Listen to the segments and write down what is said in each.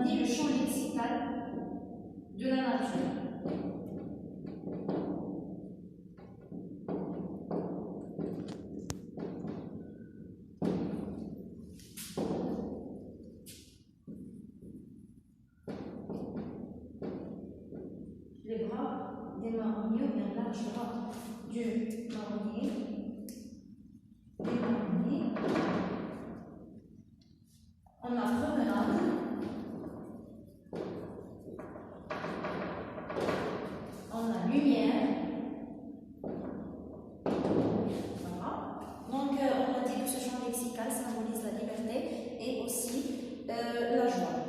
a dit le champ lexical de la nature. Les bras des marronniers, ou bien large bras du marronnier, on a promenade, on a lumière, voilà. Donc on a dit que ce champ lexical symbolise la liberté et aussi la joie.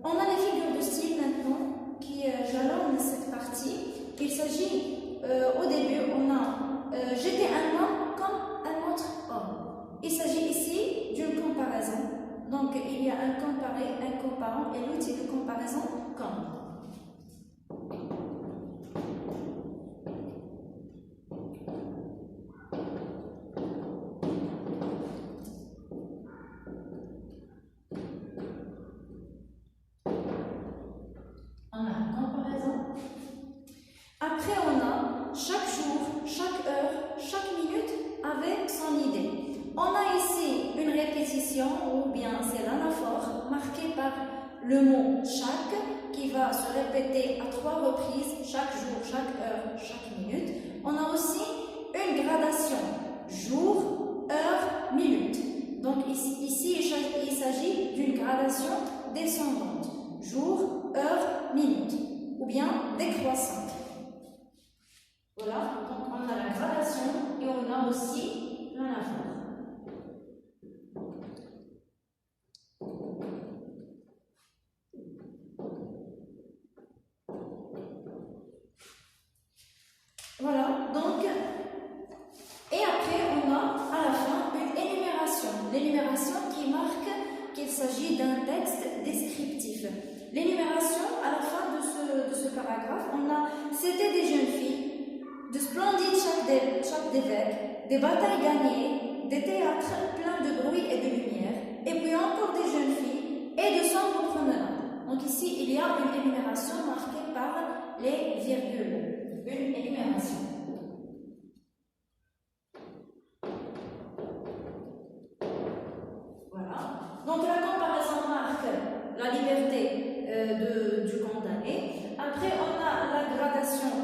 On a les figures de style maintenant qui jalonnent cette partie. Il s'agit, au début, on a jeté un homme comme un autre homme. Il s'agit ici d'une comparaison. Donc, il y a un comparé, un comparant et l'outil de comparaison comme. On a une comparaison. Après, on a chaque jour, chaque heure, chaque minute avec son idée. On a ici une répétition ou bien c'est l'anaphore marqué par le mot chaque qui va se répéter à 3 reprises chaque jour, chaque heure, chaque minute. On a aussi une gradation jour, heure, minute. Donc ici il s'agit d'une gradation descendante jour, heure, minute ou bien décroissante. Voilà, donc on a la gradation et on a aussi l'anaphore. Voilà, donc, et après on a à la fin une énumération. L'énumération qui marque qu'il s'agit d'un texte descriptif. L'énumération à la fin de ce paragraphe, on a c'était des jeunes filles, de splendides chefs d'évêques, des batailles gagnées, des théâtres pleins de bruit et de lumière, et puis encore des jeunes filles et de sombres promenades. Donc ici, il y a une énumération marquée par les virgules. Une énumération. Voilà. Donc la comparaison marque la liberté du condamné. Après, on a la gradation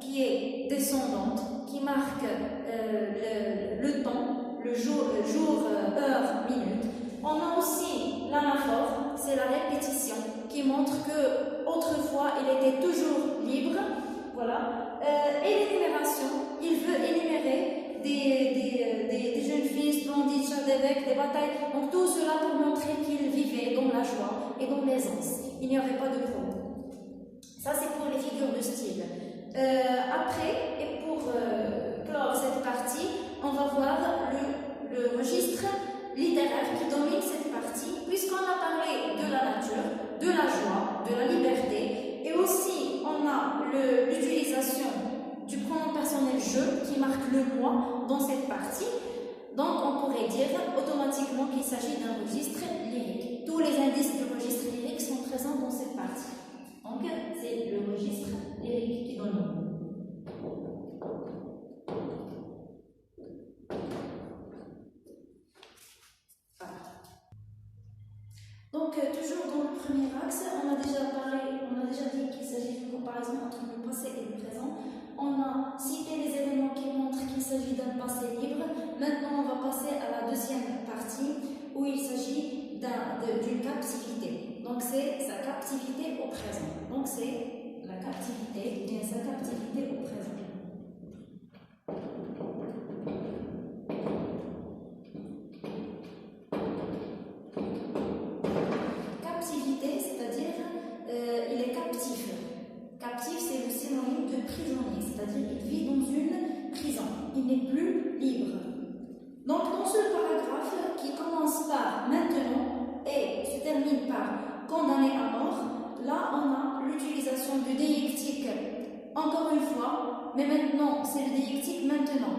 qui est descendante, qui marque le temps, le jour, heure, minute. On a aussi l'anaphore, c'est la répétition, qui montre que autrefois il était toujours libre. Voilà. Et l'énumération, il veut énumérer des jeunes filles splendides, chefs d'évêques, des batailles. Donc tout cela pour montrer qu'il vivait dans la joie et dans l'aisance. Il n'y avait pas de problème. Ça c'est pour les figures de style. Après, et pour clore cette partie, on va voir le registre littéraire qui domine cette partie, puisqu'on a parlé de la nature, de la joie, de la liberté, et aussi on a l'utilisation du pronom personnel je qui marque le moi dans cette partie. Donc on pourrait dire automatiquement qu'il s'agit d'un registre lyrique. Tous les indices du registre lyrique sont présents dans cette partie. Donc c'est le registre lyrique qui donne. Donc, toujours dans le premier axe, on a déjà dit qu'il s'agit d'une comparaison entre le passé et le présent. On a cité les éléments qui montrent qu'il s'agit d'un passé libre. Maintenant, on va passer à la deuxième partie où il s'agit d'une captivité. Donc, c'est sa captivité au présent. Donc, c'est la captivité, bien sa captivité au présent. Captif, c'est le synonyme de prisonnier, c'est-à-dire qu'il vit dans une prison, il n'est plus libre. Donc dans ce paragraphe qui commence par maintenant et se termine par condamné à mort, là on a l'utilisation du déictique encore une fois, mais maintenant c'est le déictique maintenant.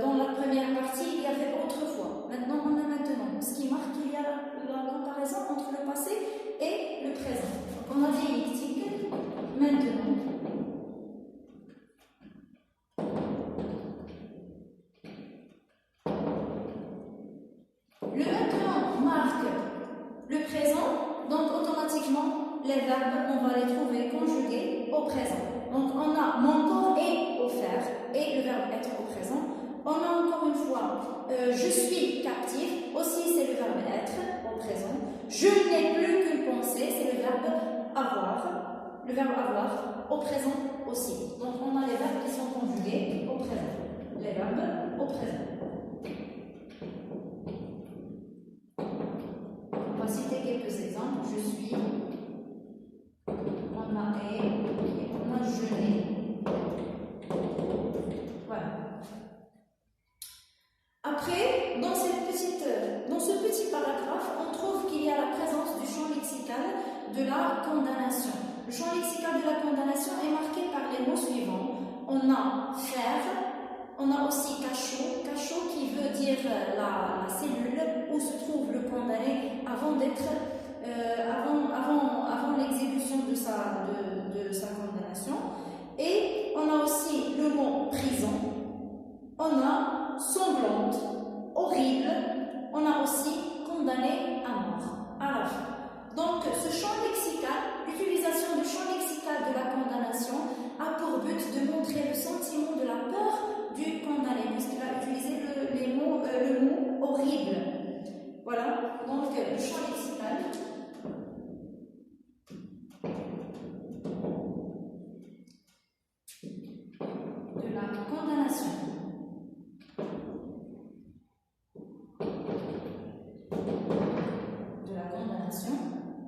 Dans la première partie il y avait autrefois, maintenant on a maintenant, ce qui marque qu'il y a la comparaison entre le passé et le présent. automatiquement, les verbes, on va les trouver conjugués au présent. Donc, on a mon corps est offert et le verbe être au présent. On a encore une fois, je suis captive, aussi c'est le verbe être au présent. Je n'ai plus qu'une pensée, c'est le verbe avoir. Le verbe avoir au présent aussi. Donc, on a les verbes qui sont conjugués au présent. Les verbes au présent. On va citer quelques exemples. Je suis, on a est, et on a je n'ai. Voilà. Après, dans ce petit paragraphe, on trouve qu'il y a la présence du champ lexical de la condamnation. Le champ lexical de la condamnation est marqué par les mots suivants. On a faire, on a aussi cachot, cachot qui veut dire la cellule où se trouve le condamné avant l'exécution de sa condamnation. Et on a aussi le mot prison, on a sanglante, horrible, on a aussi condamné à mort, à la fin. Donc, ce champ lexical, l'utilisation du champ lexical de la condamnation a pour but de montrer le sentiment de la peur du condamné, puisqu'il va utiliser le mot horrible. Voilà, donc le champ lexical. De la condamnation. De la condamnation,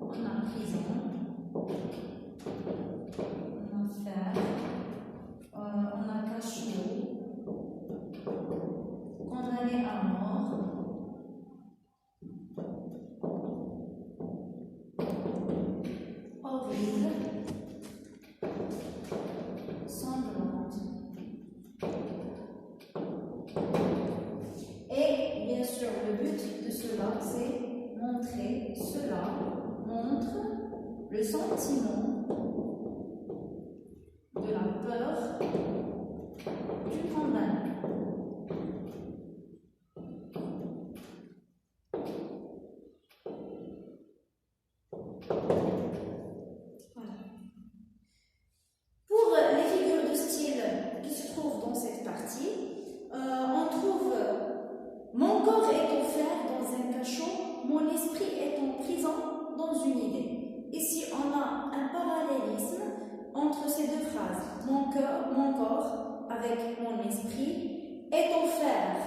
on a prison, on a fer, on a cachot, condamné à mort, horrible, sanglante. Et bien sûr, le but de cela, c'est montrer, cela montre le sentiment de la peur du condamné. Voilà. Pour les figures de style qui se trouvent dans cette partie, on trouve mon corps est offert dans un cachot, mon esprit est en prison dans une idée. Ici, on a un parallélisme entre ces deux phrases. Mon corps avec mon esprit est offert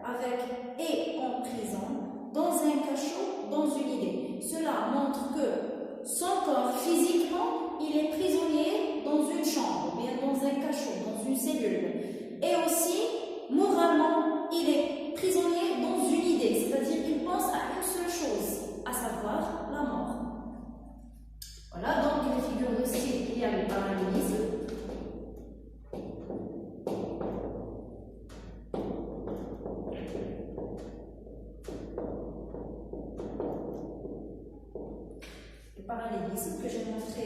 avec et en prison dans un cachot, dans une idée. Cela montre que son corps physiquement, il est prisonnier dans une chambre, ou bien dans un cachot, dans une cellule. Et aussi, moralement, il est prisonnier dans une idée, c'est-à-dire qu'il pense à une seule chose, à savoir la mort. Voilà, donc les figures de style, il y a le parallélisme. Le parallélisme que j'ai montré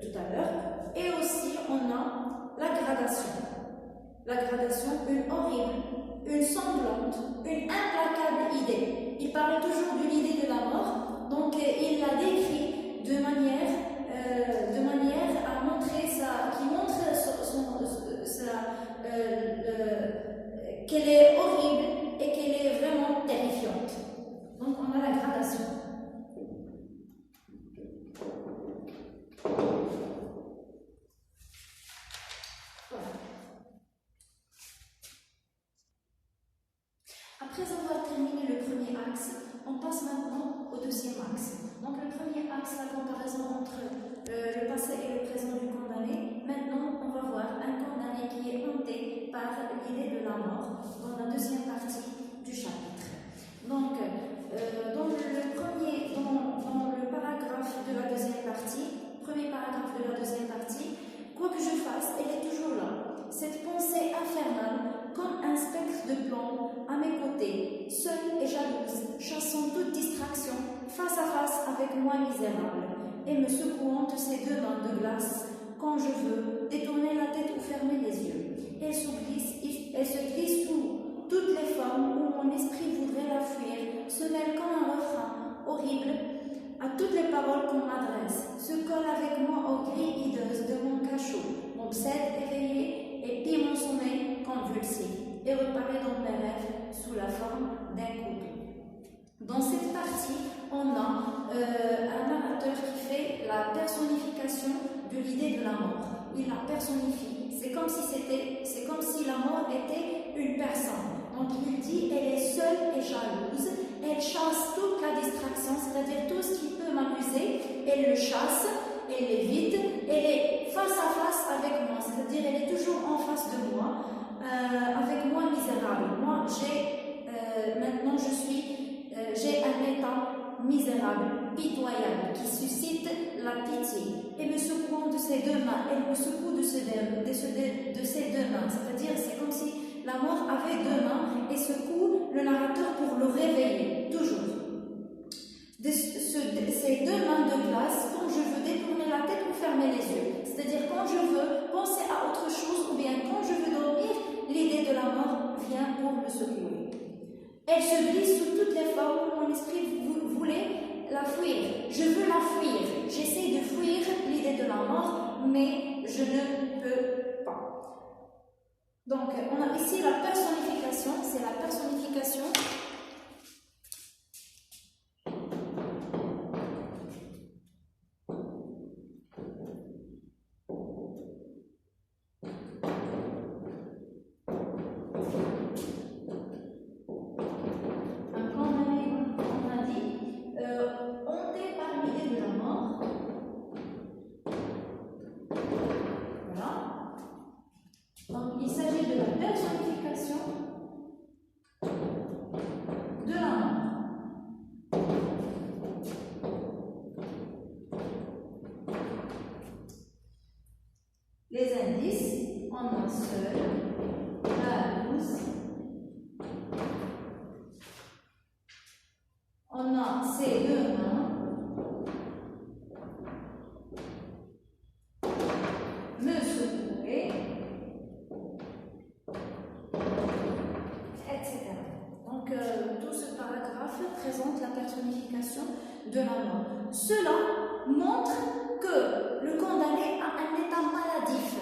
tout à l'heure. Et aussi, on a la gradation. La gradation, une horrible, une sanglante, une implacable idée. Il parle toujours d'une idée de la mort, donc il la décrit de manière à montrer qui montre qu'elle est horrible et qu'elle est vraiment terrifiante. Donc on a la gradation. Après avoir terminé le premier axe, on passe maintenant au deuxième axe. Donc le premier axe, la comparaison entre le passé et le présent du condamné. Maintenant, on va voir un condamné qui est hanté par l'idée de la mort dans la deuxième partie du chapitre. Donc, dans le paragraphe de la deuxième partie, premier paragraphe de la deuxième partie, quoi que je fasse, elle est toujours là. Cette pensée infernale, comme un spectre de plomb à mes côtés, seule et jalouse, chassant toute distraction, face à face avec moi misérable, et me secouant de ses deux mains de glace, quand je veux détourner la tête ou fermer les yeux. Elle se glisse sous toutes les formes où mon esprit voudrait la fuir, se mêle comme un refrain horrible à toutes les paroles m'obsède, éveillé, et puis mon sommeil convulsif, et reparaît dans mes rêves sous la forme d'un couple. Dans cette partie, on a un narrateur qui fait la personnification de l'idée de la mort. Il la personnifie. C'est comme si la mort était une personne. Donc il dit, elle est seule et jalouse. Elle chasse toute la distraction, c'est-à-dire tout ce qui peut m'amuser. Elle le chasse, elle l'évite. Elle est face à face avec moi, c'est-à-dire elle est toujours en face de moi, avec moi misérable. Moi, maintenant j'ai un état misérable, pitoyable, qui suscite la pitié. Et me secouant de ses deux mains, elle me secoue de ses deux mains. C'est-à-dire, c'est comme si la mort avait deux mains et secoue le narrateur pour le réveiller, toujours. Ces deux mains de glace, quand je veux détourner la tête ou fermer les yeux. C'est-à-dire, quand je veux penser à autre chose ou bien quand je veux dormir, l'idée de la mort vient pour me secouer. Elle se glisse sous toutes les formes où mon esprit voulait la fuir. Je veux la fuir. J'essaie de fuir l'idée de la mort, mais je ne peux pas. Donc, on a ici la personnification. C'est la personnification les indices, on a seul, jalouse, on a ses deux mains, me secouer, etc. Donc, tout ce paragraphe présente la personnification de la mort. Cela montre que le condamné a un état maladif.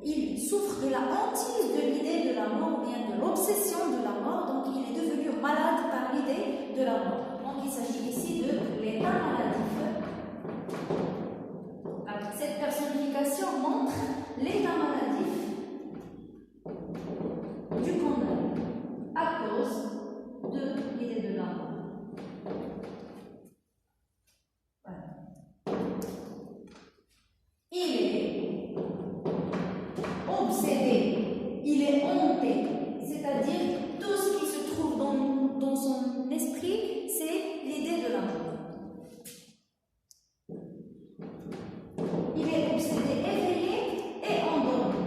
Il souffre de la hantise de l'idée de la mort ou bien de l'obsession de la mort, donc il est devenu malade par l'idée de la mort. Donc il s'agit ici de l'état maladif. Alors, cette personnification montre l'état maladif du condamné à cause de l'idée de la mort. Il est obsédé, il est hanté, c'est-à-dire tout ce qui se trouve dans son esprit, c'est l'idée de la mort. Il est obsédé, éveillé et endormi.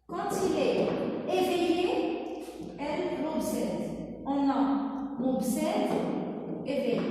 Quand il est éveillé, elle l'obsède. On a l'obsède, éveillé.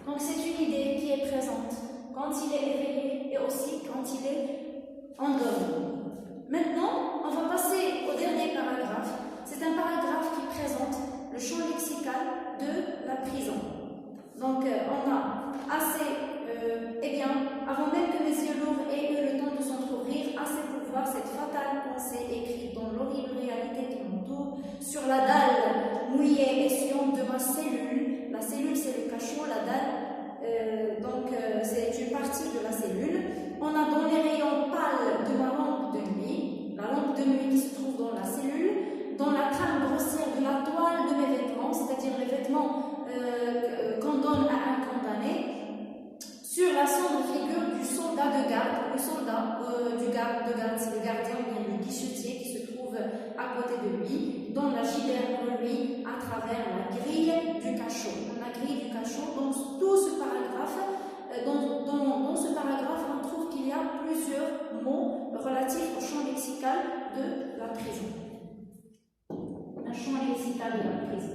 Donc c'est une idée qui est présente quand il est éveillé et aussi quand il est endormi. Maintenant, on va passer au dernier paragraphe. C'est un paragraphe qui présente le champ lexical de la prison. Donc on a assez, avant même que mes yeux lourds aient eu le temps de s'entrouvrir, assez pour voir cette fatale pensée écrite dans l'horrible réalité qui m'entoure, sur la dalle mouillée et suante de ma cellule, la cellule prime, c'est le cachot, la dalle, c'est une partie de la cellule. On a dans les rayons pâles de la lampe de nuit qui se trouve dans la cellule, dans la trame grossière de la toile de mes vêtements, c'est-à-dire les vêtements qu'on donne à un condamné, sur la sombre figure du soldat de garde. Le soldat de garde, c'est le gardien ou bien le guichetier qui se trouve à côté de lui, dont la giberne lui à travers la grille du cachot. La grille du cachot, dans tout ce paragraphe, dans ce paragraphe, on trouve qu'il y a plusieurs mots relatifs au champ lexical de la prison. Un champ lexical de la prison.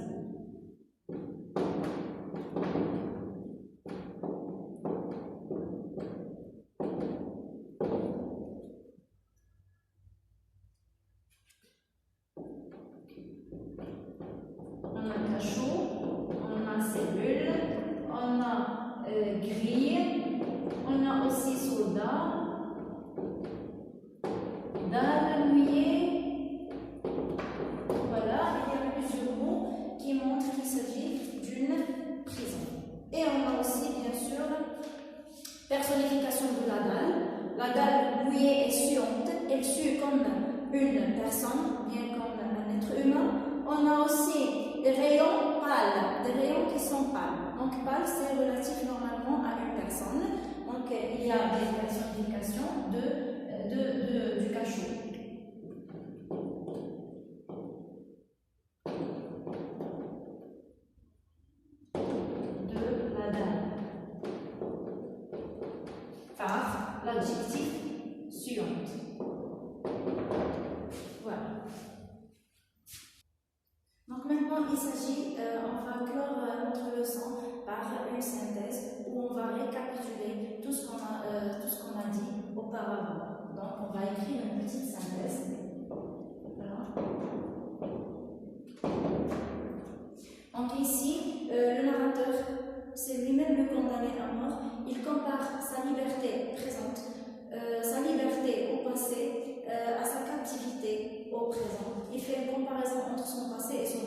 On a cachot, on a cellule, on a grille, on a aussi soldat, dalle mouillée. Voilà, il y a plusieurs mots qui montrent qu'il s'agit d'une prison. Et on a aussi, bien sûr, personnification de la dalle. La dalle mouillée est suante, elle sue comme une personne, bien comme un être humain. On a aussi des rayons pâles, des rayons qui sont pâles. Donc, pâle, c'est relatif normalement à une personne. Donc, il y a des personnifications du cachot. De la dalle. Par l'adjectif suante. Voilà. Donc maintenant, il s'agit, on va clore notre leçon par une synthèse où on va récapituler tout ce qu'on a dit auparavant. Donc on va écrire une petite synthèse. Voilà. Donc ici, le narrateur, c'est lui-même le condamné à mort. Il compare sa liberté présente, sa liberté au passé, à sa captivité au présent. Il fait une comparaison entre son passé et son